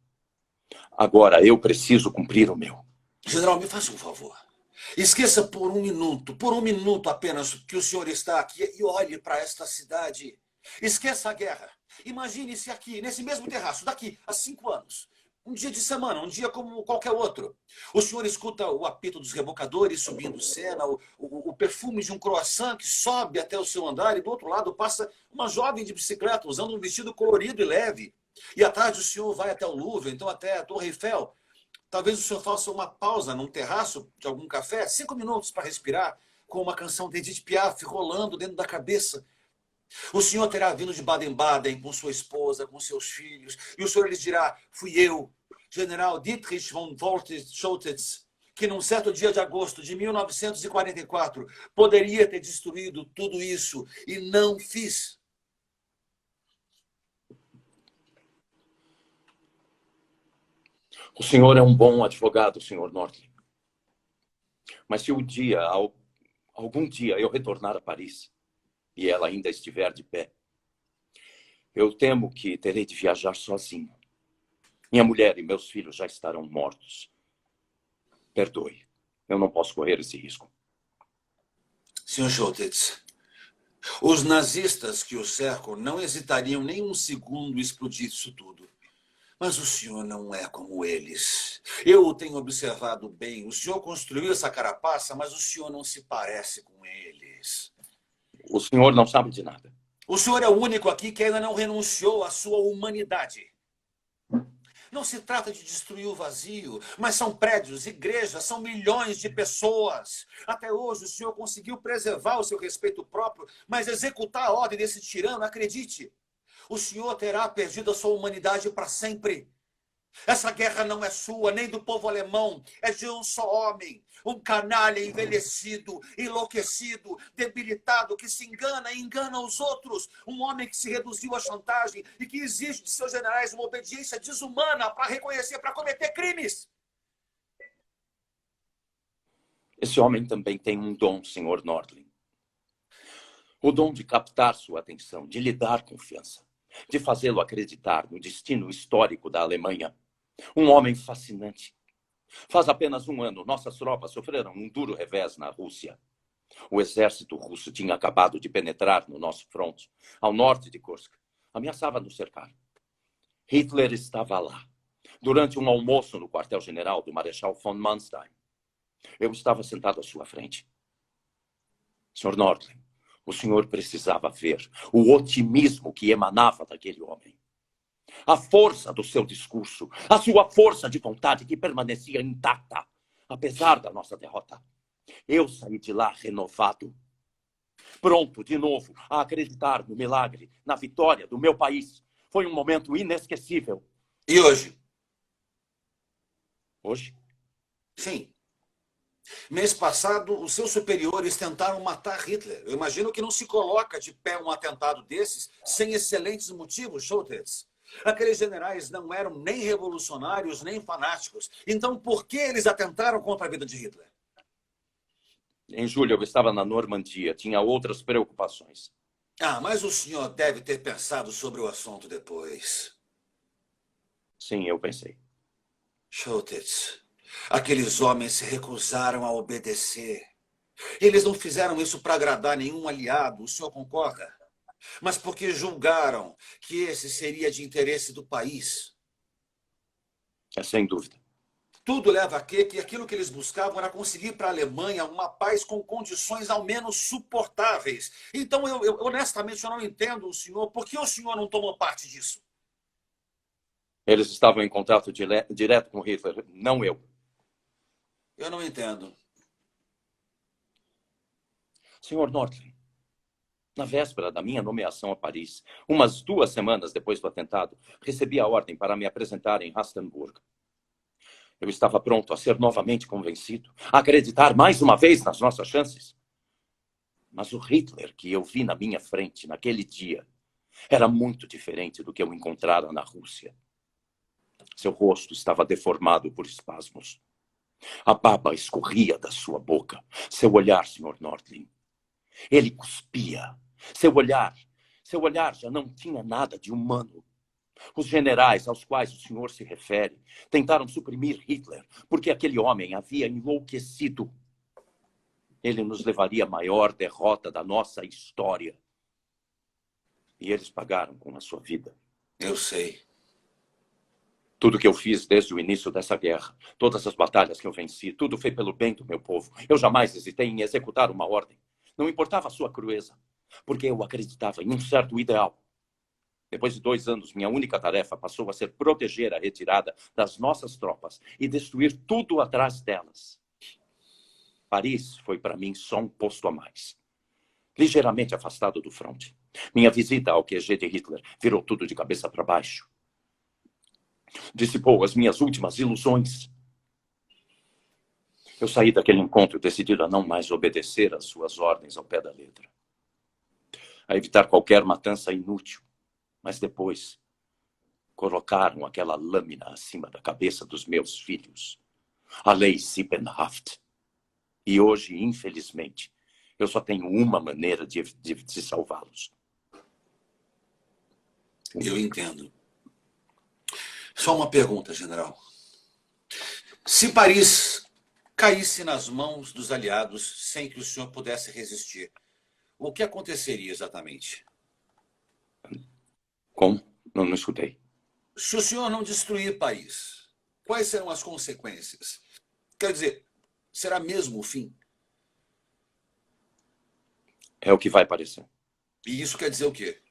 Agora eu preciso cumprir o meu. General, me faça um favor. Esqueça por um minuto apenas que o senhor está aqui e olhe para esta cidade. Esqueça a guerra. Imagine-se aqui, nesse mesmo terraço, daqui a 5 anos. Um dia de semana, um dia como qualquer outro. O senhor escuta o apito dos rebocadores subindo cena, o perfume de um croissant que sobe até o seu andar e do outro lado passa uma jovem de bicicleta usando um vestido colorido e leve. E à tarde o senhor vai até o Louvre, então até a Torre Eiffel. Talvez o senhor faça uma pausa num terraço de algum café, 5 minutos para respirar, com uma canção de Edith Piaf rolando dentro da cabeça. O senhor terá vindo de Baden-Baden com sua esposa, com seus filhos, e o senhor lhes dirá: fui eu, general Dietrich von Wolters-Schultz, que num certo dia de agosto de 1944 poderia ter destruído tudo isso e não fiz. O senhor é um bom advogado, senhor Nordling. Mas se um dia algum dia eu retornar a Paris e ela ainda estiver de pé, eu temo que terei de viajar sozinho. Minha mulher e meus filhos já estarão mortos. Perdoe, eu não posso correr esse risco. Sr. Schultz, os nazistas que o cercam não hesitariam nem um segundo em explodir isso tudo. Mas o senhor não é como eles. Eu o tenho observado bem. O senhor construiu essa carapaça, mas o senhor não se parece com eles. O senhor não sabe de nada. O senhor é o único aqui que ainda não renunciou à sua humanidade. Não se trata de destruir o vazio, mas são prédios, igrejas, são milhões de pessoas. Até hoje o senhor conseguiu preservar o seu respeito próprio, mas executar a ordem desse tirano, acredite, o senhor terá perdido a sua humanidade para sempre. Essa guerra não é sua, nem do povo alemão, é de um só homem. Um canalha envelhecido, enlouquecido, debilitado, que se engana e engana os outros. Um homem que se reduziu à chantagem e que exige de seus generais uma obediência desumana para reconhecer, para cometer crimes. Esse homem também tem um dom, Sr. Nordling. O dom de captar sua atenção, de lhe dar confiança, de fazê-lo acreditar no destino histórico da Alemanha. Um homem fascinante. Faz apenas um ano, nossas tropas sofreram um duro revés na Rússia. O exército russo tinha acabado de penetrar no nosso fronte, ao norte de Kursk. Ameaçava nos cercar. Hitler estava lá, durante um almoço no quartel-general do Marechal von Manstein. Eu estava sentado à sua frente. Sr. Nordling, o senhor precisava ver o otimismo que emanava daquele homem. A força do seu discurso, a sua força de vontade que permanecia intacta, apesar da nossa derrota. Eu saí de lá renovado, pronto de novo a acreditar no milagre, na vitória do meu país. Foi um momento inesquecível. E hoje? Hoje? Sim. Mês passado, os seus superiores tentaram matar Hitler. Eu imagino que não se coloca de pé um atentado desses sem excelentes motivos, Schultz. Aqueles generais não eram nem revolucionários, nem fanáticos. Então, por que eles atentaram contra a vida de Hitler? Em julho, eu estava na Normandia. Tinha outras preocupações. Ah, mas o senhor deve ter pensado sobre o assunto depois. Sim, eu pensei. Schultz, aqueles homens se recusaram a obedecer. Eles não fizeram isso para agradar nenhum aliado, o senhor concorda? Mas porque julgaram que esse seria de interesse do país. É sem dúvida. Tudo leva a crer que aquilo que eles buscavam era conseguir para a Alemanha uma paz com condições ao menos suportáveis. Então, honestamente, eu não entendo o senhor. Por que o senhor não tomou parte disso? Eles estavam em contato direto com Hitler, não eu. Eu não entendo. Sr. Nordling, na véspera da minha nomeação a Paris, umas 2 semanas depois do atentado, recebi a ordem para me apresentar em Rastenburg. Eu estava pronto a ser novamente convencido, a acreditar mais uma vez nas nossas chances. Mas o Hitler que eu vi na minha frente naquele dia era muito diferente do que eu encontrara na Rússia. Seu rosto estava deformado por espasmos. A baba escorria da sua boca. Seu olhar, Sr. Nordling, ele cuspia. Seu olhar já não tinha nada de humano. Os generais aos quais o senhor se refere tentaram suprimir Hitler porque aquele homem havia enlouquecido. Ele nos levaria à maior derrota da nossa história. E eles pagaram com a sua vida. Eu sei. Tudo que eu fiz desde o início dessa guerra, todas as batalhas que eu venci, tudo foi pelo bem do meu povo. Eu jamais hesitei em executar uma ordem. Não importava a sua crueza, porque eu acreditava em um certo ideal. Depois de 2 anos, minha única tarefa passou a ser proteger a retirada das nossas tropas e destruir tudo atrás delas. Paris foi para mim só um posto a mais, ligeiramente afastado do fronte. Minha visita ao QG de Hitler virou tudo de cabeça para baixo. Dissipou as minhas últimas ilusões. Eu saí daquele encontro decidido a não mais obedecer às suas ordens ao pé da letra, a evitar qualquer matança inútil. Mas depois, colocaram aquela lâmina acima da cabeça dos meus filhos. A lei Sippenhaft. E hoje, infelizmente, Eu só tenho uma maneira de salvá-los. Eu entendo. Só uma pergunta, general. Se Paris caísse nas mãos dos aliados sem que o senhor pudesse resistir, o que aconteceria exatamente? Como? Não escutei. Se o senhor não destruir Paris, quais serão as consequências? Quer dizer, será mesmo o fim? É o que vai parecer. E isso quer dizer o quê?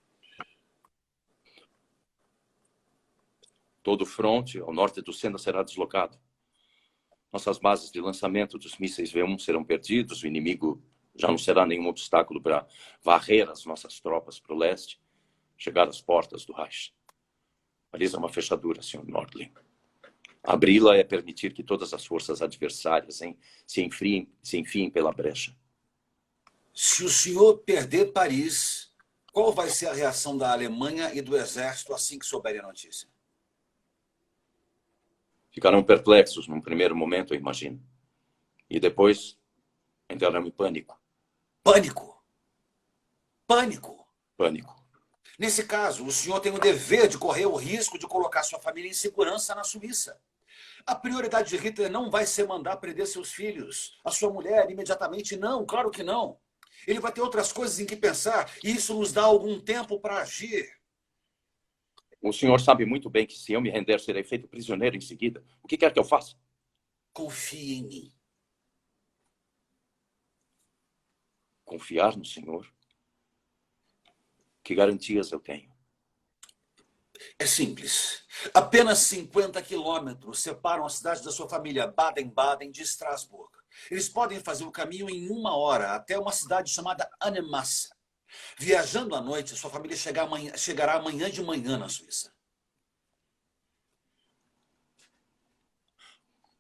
Todo o fronte ao norte do Sena será deslocado. Nossas bases de lançamento dos mísseis V1 serão perdidos. O inimigo já não será nenhum obstáculo para varrer as nossas tropas para o leste, chegar às portas do Reich. Paris é uma fechadura, Sr. Nordling. Abri-la é permitir que todas as forças adversárias se enfiem pela brecha. Se o senhor perder Paris, qual vai ser a reação da Alemanha e do exército assim que souberem a notícia? Ficarão perplexos num primeiro momento, eu imagino. E depois entrarão em pânico. Pânico! Pânico! Pânico. Nesse caso, o senhor tem o dever de correr o risco de colocar sua família em segurança na Suíça. A prioridade de Hitler não vai ser mandar prender seus filhos, a sua mulher, imediatamente. Não, claro que não. Ele vai ter outras coisas em que pensar, e isso nos dá algum tempo para agir. O senhor sabe muito bem que se eu me render, serei feito prisioneiro em seguida. O que quer que eu faça? Confie em mim. Confiar no senhor? Que garantias eu tenho? É simples. Apenas 50 quilômetros separam a cidade da sua família, Baden-Baden, de Estrasburgo. Eles podem fazer o caminho em 1 hora até uma cidade chamada Annemasse. Viajando à noite, sua família chegará amanhã de manhã na Suíça.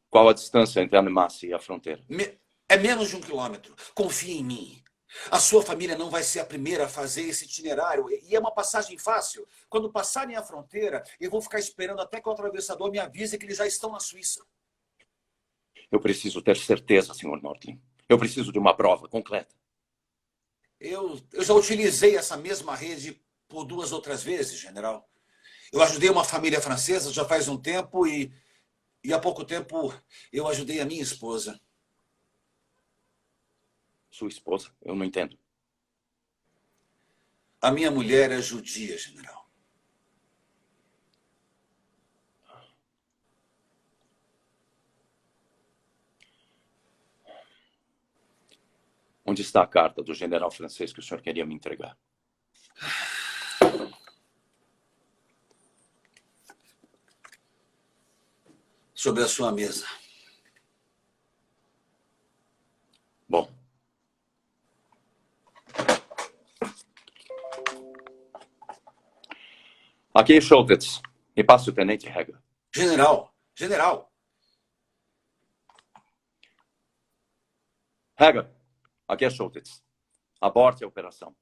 Qual a distância entre Annemasse e a fronteira? É menos de 1 quilômetro. Confie em mim. A sua família não vai ser a primeira a fazer esse itinerário. E é uma passagem fácil. Quando passarem a fronteira, eu vou ficar esperando até que o atravessador me avise que eles já estão na Suíça. Eu preciso ter certeza, Sr. Nordling. Eu preciso de uma prova concreta. Eu já utilizei essa mesma rede por 2 outras vezes, general. Eu ajudei uma família francesa já faz um tempo e há pouco tempo eu ajudei a minha esposa. Sua esposa? Eu não entendo. A minha mulher é judia, general. Onde está a carta do general francês que o senhor queria me entregar? Sobre a sua mesa. Bom. Aqui, Schultz. Me passe o tenente Heger. General. Heger, aqui é Schultz. Aborte a operação.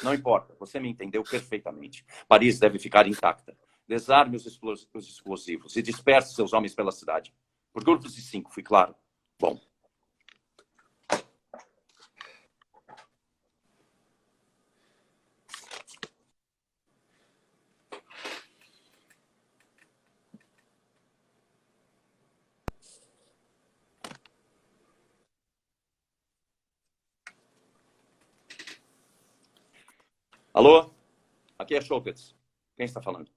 Não importa, você me entendeu perfeitamente. Paris deve ficar intacta. Desarme os explosivos e disperse seus homens pela cidade. Por grupos de 5, fui claro? Bom. Alô? Aqui é Schultz. Quem está falando?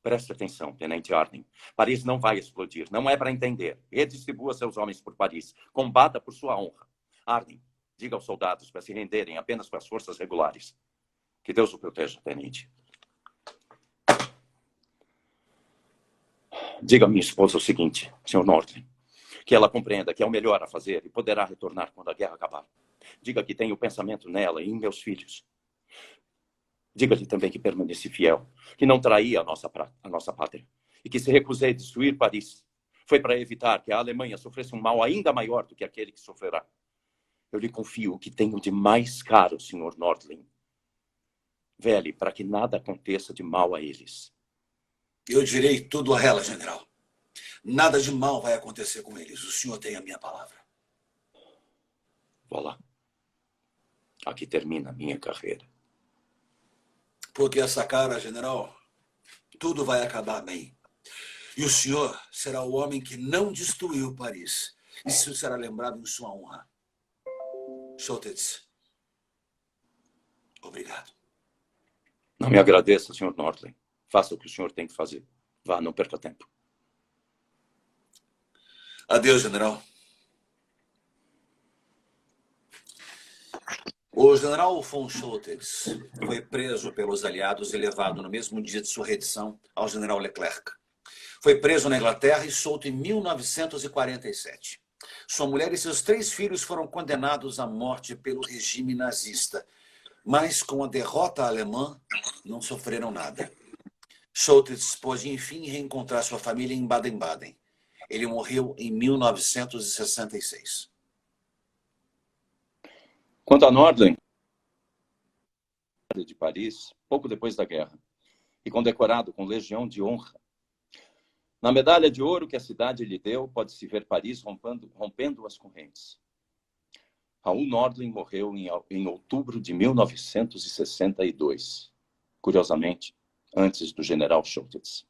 Preste atenção, Tenente Arden. Paris não vai explodir. Não é para entender. Redistribua seus homens por Paris. Combata por sua honra. Arden, diga aos soldados para se renderem apenas para as forças regulares. Que Deus o proteja, Tenente. Diga à minha esposa o seguinte, Sr. Nordling, que ela compreenda que é o melhor a fazer e poderá retornar quando a guerra acabar. Diga que tenho pensamento nela e em meus filhos. Diga-lhe também que permaneci fiel, que não traí a nossa pátria e que se recusei a destruir Paris. Foi para evitar que a Alemanha sofresse um mal ainda maior do que aquele que sofrerá. Eu lhe confio o que tenho de mais caro, Sr. Nordling. Vele para que nada aconteça de mal a eles. Eu direi tudo a ela, general. Nada de mal vai acontecer com eles. O senhor tem a minha palavra. Vá lá. Aqui termina a minha carreira. Porque essa cara, general, tudo vai acabar bem. E o senhor será o homem que não destruiu Paris. Isso será lembrado em sua honra. Schultz, obrigado. Não me agradeça, Sr. Nordling. Faça o que o senhor tem que fazer. Vá, não perca tempo. Adeus, general. O general von Schultz foi preso pelos aliados e levado no mesmo dia de sua rendição ao general Leclerc. Foi preso na Inglaterra e solto em 1947. Sua mulher e seus 3 filhos foram condenados à morte pelo regime nazista, mas com a derrota alemã não sofreram nada. Schultz pôde, enfim, reencontrar sua família em Baden-Baden. Ele morreu em 1966. Quanto a Nordling, de Paris, pouco depois da guerra, e condecorado com Legião de Honra. Na medalha de ouro que a cidade lhe deu, pode-se ver Paris rompendo as correntes. Raoul Nordling morreu em outubro de 1962, curiosamente, antes do general Schultz.